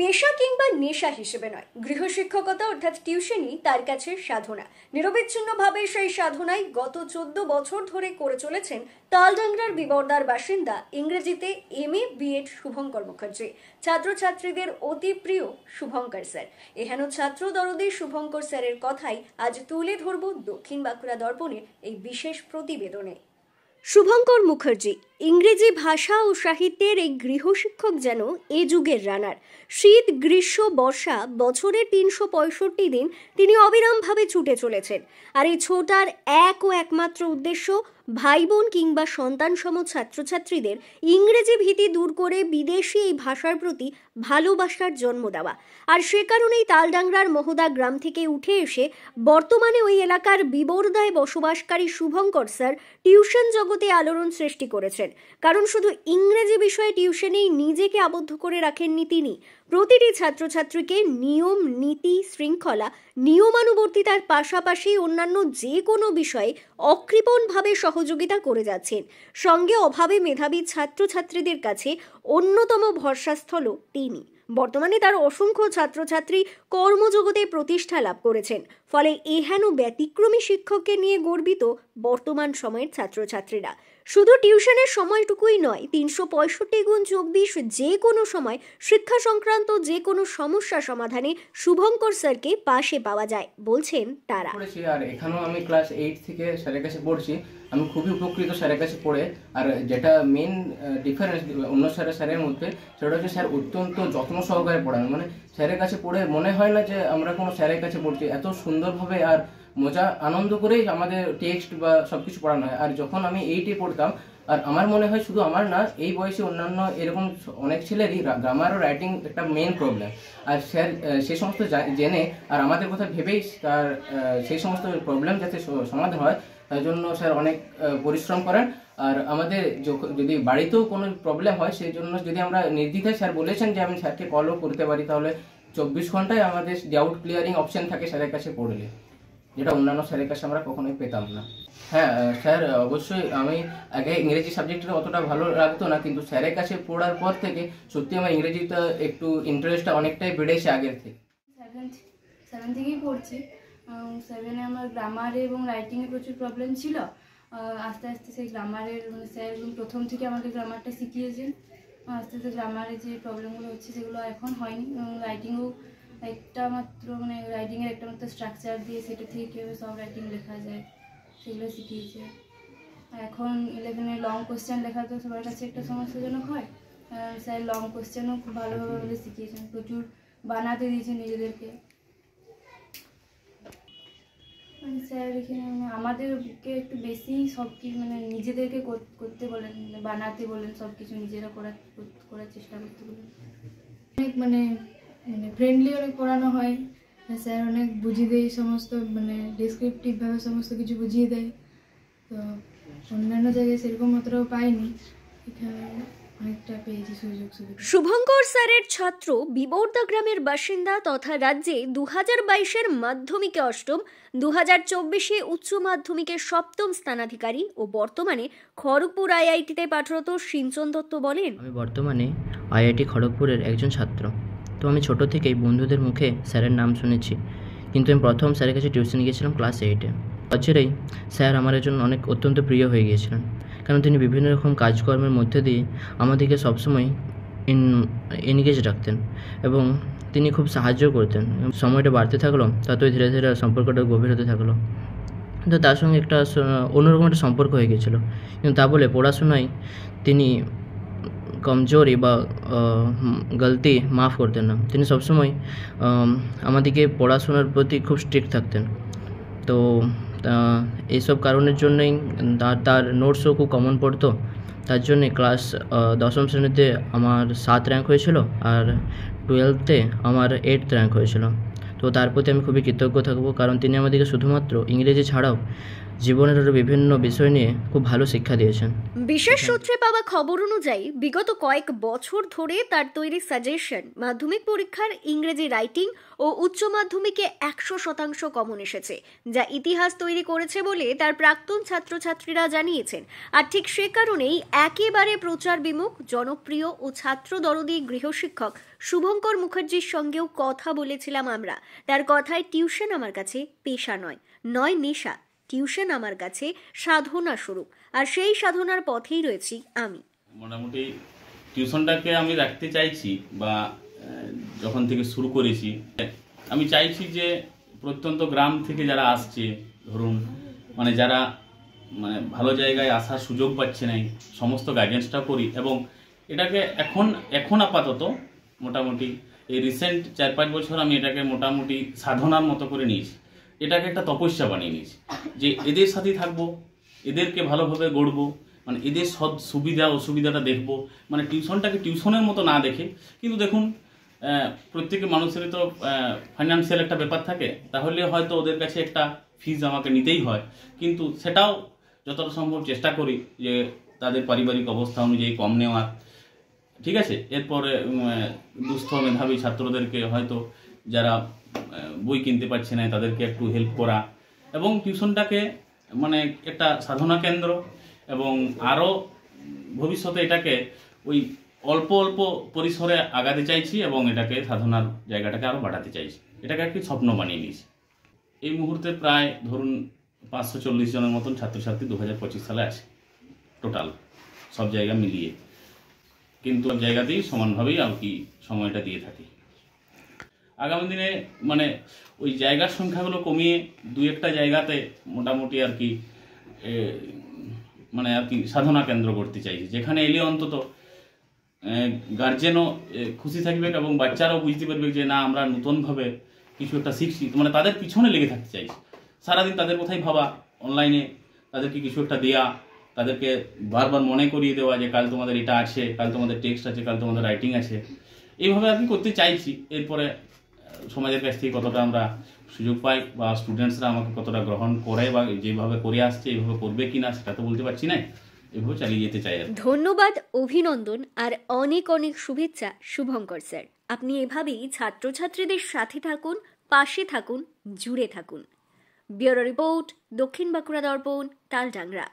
পেশা কিংবা নেশা হিসেবে নয়, গৃহশিক্ষকতা অর্থাৎ টিউশনই তার কাছে সাধনা। নিরবিচ্ছিন্নভাবে সেই সাধনায় গত 14 বছর ধরে করে চলেছেন তালডাংরার বিবর্দার বাসিন্দা ইংরেজিতে MA BEd শুভঙ্কর মুখার্জি। ছাত্রছাত্রীদের অতি প্রিয় শুভঙ্কর স্যার। এহেন ছাত্র দরদী শুভঙ্কর স্যারের কথাই আজ তুলে ধরব দক্ষিণ বাঁকুড়া দর্পণের এই বিশেষ প্রতিবেদনে। শুভঙ্কর মুখার্জি ইংরেজি ভাষা ও সাহিত্যের এই গৃহশিক্ষক যেন এ যুগের রানার। শীত, গ্রীষ্ম, বর্ষা, বছরের 365 দিন তিনি অবিরামভাবে ছুটে চলেছেন। আর এই ছোটার এক ও একমাত্র উদ্দেশ্য ভাই বোন কিংবা সন্তানসম ছাত্রছাত্রীদের ইংরেজি ভীতি দূর করে বিদেশি এই ভাষার প্রতি ভালোবাসার জন্ম দেওয়া। আর সে কারণেই তালডাংরার মহদা গ্রাম থেকে উঠে এসে বর্তমানে ওই এলাকার বিবর্দায় বসবাসকারী শুভঙ্কর স্যার টিউশন জগতে আলোড়ন সৃষ্টি করেছেন। কারণ শুধু ইংরেজি বিষয়ে টিউশনেই নিজেকে আবদ্ধ করে রাখেননি তিনি, প্রতিটি ছাত্রছাত্রীকে নিয়ম, নীতি, শৃঙ্খলা, নিয়মানুবর্তিতার পাশাপাশি অন্যান্য যে কোনো বিষয়ে অকৃপণভাবে সহযোগিতা করে যাচ্ছেন। সঙ্গে অভাবে মেধাবী ছাত্রছাত্রীদের কাছে অন্যতম ভরসাস্থলও তিনি। বর্তমানে তার অসংখ্য ছাত্রছাত্রী কর্মজগতে প্রতিষ্ঠা লাভ করেছেন। ফলে এহেন ব্যতিক্রমী শিক্ষককে নিয়ে গর্বিত বর্তমান সময়ের ছাত্রছাত্রীরা। শুধু টিউশনের সময়টুকুই নয়, 365x24 যে কোনো সময় শিক্ষা সংক্রান্ত যে কোনো সমস্যা সমাধানে শুভঙ্কর স্যারকে পাশে পাওয়া যায় বলছেন তারা। আর এখানেও আমি ক্লাস 8 থেকে স্যারের কাছে পড়ছি। আমি খুবই উপকৃত স্যারের কাছে পড়ে। আর যেটা মেন ডিফারেন্স অন্য স্যারের মধ্যে, সেটা হচ্ছে স্যার অত্যন্ত যত্ন সহকারে পড়ান। মানে স্যারের কাছে পড়ে মনে হয় না যে আমরা কোনো স্যারের কাছে পড়ছি, এত সুন্দরভাবে আর মজা আনন্দ করেই আমাদের টেক্সট বা সবকিছু পড়ানো হয়। আর যখন আমি 8-এ পড়তাম, আর আমার মনে হয় শুধু আমার না, এই বয়সে অন্যান্য এরকম অনেক ছেলেরই গ্রামার ও রাইটিং একটা মেন প্রবলেম। আর স্যার সেই সমস্ত জেনে আর আমাদের কথা ভেবেই তার সেই সমস্ত প্রবলেম যাতে সমাধান হয় তার জন্য স্যার অনেক পরিশ্রম করেন। আর আমাদের যদি বাড়িতেও কোনো প্রবলেম হয়, সেই জন্য যদি আমরা নির্দ্বিধায়, স্যার বলেছেন যে আমি স্যারকে কলও করতে পারি, তাহলে 24 ঘন্টায় আমাদের ডাউট ক্লিয়ারিং অপশন থাকে স্যারের কাছে পড়লে, যেটা অন্যান্য স্যারের কাছে আমরা কখনোই পেতাম না। হ্যাঁ স্যার, অবশ্যই আমি আগে ইংরেজি সাবজেক্টটা অতটা ভালো লাগতো না, কিন্তু স্যারের কাছে পড়ার পর থেকে সত্যি আমার ইংরেজিটা একটু ইন্টারেস্টটা অনেকটাই বেড়েছে আগের থেকে। 7 থেকেই পড়ছি। 7-এ আমার গ্রামারে এবং রাইটিংয়ে প্রচুর প্রবলেম ছিল। আস্তে আস্তে সেই গ্রামারের স্যার প্রথম থেকে আমাকে গ্রামারটা শিখিয়েছেন। আস্তে আস্তে গ্রামারে যে প্রবলেমগুলো হচ্ছে সেগুলো এখন হয়নি। রাইটিংও একটা মাত্র রাইটিংয়ের একটা মাত্র স্ট্রাকচার দিয়ে সেটা থেকে কীভাবে সব রাইটিং লেখা যায় সেগুলো শিখিয়েছে। এখন 11-এ লং কোশ্চেন লেখা তো সবার কাছে একটা সমস্যাজনক হয়। স্যার লং কোশ্চেনও খুব ভালোভাবে শিখিয়েছেন, প্রচুর বানাতে দিয়েছেন নিজেদেরকে। স্যার এখানে আমাদেরকে একটু বেশি সব কিছু নিজেদেরকে করতে বলেন, বানাতে বলেন, সব কিছু নিজেরা করার চেষ্টা করতে বলেন। অনেক ফ্রেন্ডলি অনেক পড়ানো হয়। স্যার অনেক বুঝিয়ে দেয়, সমস্ত ডেসক্রিপটিভভাবে সমস্ত কিছু বুঝিয়ে দেয়। তো অন্যান্য জায়গায় সেরকম অতটাও পাইনি, এখানে অনেকটা পেয়েছি সুযোগ সুবিধা। শুভঙ্কর স্যারের ছাত্র, বিবর্দা গ্রামের বাসিন্দা তথা রাজ্যে 2022-এর মাধ্যমিকে 8ম, 2024-এ উচ্চ মাধ্যমিকে 7ম স্থানাধিকারী ও বর্তমানে খড়গপুর IIT-তে পাঠরত সিঞ্চন দত্ত বলেন, আমি বর্তমানে IIT খড়গপুরের একজন ছাত্র। তো আমি ছোট থেকেই বন্ধুদের মুখে স্যারের নাম শুনেছি, কিন্তু আমি প্রথম স্যারের কাছে টিউশন গিয়েছিলাম ক্লাস 8-এ। বছরেই স্যার আমার জন্য অত্যন্ত প্রিয় হয়ে গিয়েছিলেন, কারণ তিনি বিভিন্ন রকম কাজকর্মের মধ্যে দিয়ে আমাদেরকে সবসময় এনগেজ রাখতেন এবং তিনি খুব সাহায্য করতেন। সময়টা বাড়তে থাকলো, ততই ধীরে ধীরে সম্পর্কটা গভীর হতে থাকলো। তো তার সঙ্গে একটা অন্যরকম একটা সম্পর্ক হয়ে গিয়েছিলো। কিন্তু তা বলে পড়াশোনায় তিনি কমজোরি বা গলতি মাফ করতেন না। তিনি সবসময় আমাদেরকে পড়াশোনার প্রতি খুব স্ট্রিক্ট থাকতেন। তো এইসব কারণের জন্যই তার নোটসও খুব কমন পড়তো। তার জন্যে ক্লাস 10ম শ্রেণীতে আমার 7 র্যাঙ্ক হয়েছিল, আর 12তে আমার 8th র্যাঙ্ক হয়েছিল। তো তার প্রতি আমি খুবই কৃতজ্ঞ থাকবো, কারণ তিনি আমাদেরকে শুধুমাত্র ইংরেজি ছাড়াও জীবনের আরও বিভিন্ন বিষয় নিয়ে খুব ভালো শিক্ষা দিয়েছেন। বিশেষ সূত্রে পাওয়া খবর অনুযায়ী বিগত কয়েক বছর ধরে তার তৈরি সাজেশন মাধ্যমিক পরীক্ষার ইংরেজি রাইটিং ও উচ্চ মাধ্যমিকে 100% কমন এসেছে, যা ইতিহাস তৈরি করেছে বলে তার প্রাক্তন ছাত্রছাত্রীরা জানিয়েছেন। আর ঠিক সে কারণেই একেবারে প্রচার বিমুখ, জনপ্রিয় ও ছাত্র দরদী গৃহশিক্ষক শুভঙ্কর মুখার্জির সঙ্গেও কথা বলেছিলাম আমরা। তার কথায়, টিউশন আমার কাছে পেশা নয় নেশা। টিউশন আমার কাছে সাধনা স্বরূপ, আর সেই সাধনার পথেই রয়েছি আমি। মোটামুটি টিউশনটাকে আমি রাখতে চাইছি, বা যখন থেকে শুরু করেছি আমি চাইছি যে প্রত্যন্ত গ্রাম থেকে যারা আসছে, ধরুন যারা ভালো জায়গায় আসার সুযোগ পাচ্ছে না, সমস্ত গাইডেন্সটা করি। এবং এটাকে এখন আপাতত মোটামুটি এই রিসেন্ট 4-5 বছর আমি এটাকে মোটামুটি সাধনার মতো করে নিয়েছি। এটাকে একটা তপস্যা বানিয়ে নিয়েছি যে এদের সাথেই থাকবো, এদেরকে ভালোভাবে গড়বো, এদের সব সুবিধা অসুবিধাটা দেখবো। টিউশনটাকে টিউশনের মতো না দেখে, কিন্তু দেখুন প্রত্যেক মানুষেরই তো ফাইন্যান্সিয়াল একটা ব্যাপার থাকে, তাহলে হয়তো ওদের কাছে একটা ফিজ আমাকে নিতেই হয়, কিন্তু সেটাও যতটা সম্ভব চেষ্টা করি যে তাদের পারিবারিক অবস্থা অনুযায়ী কম নেওয়ার। ঠিক আছে, এরপরে দুস্থ মেধাবী ছাত্রদেরকে হয়তো যারা বই কিনতে পারছে না তাদেরকে একটু হেল্প করা, এবং টিউশনটাকে একটা সাধনা কেন্দ্র, এবং আরও ভবিষ্যতে এটাকে ওই অল্প অল্প পরিসরে আগাতে চাইছি, এবং এটাকে সাধনার জায়গাটাকে আরও বাড়াতে চাইছি। এটাকে একটি স্বপ্ন বানিয়ে নিয়েছি। এই মুহূর্তে প্রায় ধরুন 540 জনের মতন ছাত্রছাত্রী 2025 সালে আছে টোটাল, সব জায়গা মিলিয়ে, কিন্তু সব জায়গাতেই সমানভাবেই আর কি সময়টা দিয়ে থাকি। আগামী দিনে ওই জায়গার সংখ্যাগুলো কমিয়ে 2-1টা জায়গাতে মোটামুটি আর কি সাধনা কেন্দ্র করতে চাইছি, যেখানে এলে অন্তত গার্জেনও খুশি থাকবে এবং বাচ্চারাও বুঝতে পারবে যে না, আমরা নতুনভাবে কিছু একটা শিখছি। তাদের পিছনে লেগে থাকতে চাইছি, সারাদিন তাদের কথাই ভাবা, অনলাইনে তাদেরকে কিছু একটা দেয়া, তাদেরকে বারবার মনে করিয়ে দেওয়া যে কাল তোমাদের এটা আছে, কাল তোমাদের টেক্সট আছে, কাল তোমাদের রাইটিং আছে। এইভাবে আর কি করতে চাইছি। এরপরে সমাজের কাছ থেকে কতটা আমরা সুযোগ পাই, বা স্টুডেন্টসরা আমাকে কতটা গ্রহণ করে, বা যেভাবে করে আসছে এইভাবে করবে কিনা সেটা তো বলতে পারছি না। এভাবে চালিয়ে যেতে চাই। ধন্যবাদ, অভিনন্দন আর অনেক অনেক শুভেচ্ছা শুভঙ্কর স্যার। আপনি এভাবেই ছাত্রছাত্রীদের সাথে থাকুন, পাশে থাকুন, জুড়ে থাকুন। ব্যুরো রিপোর্ট, দক্ষিণ বাঁকুড়া দর্পণ, তালডাংরা।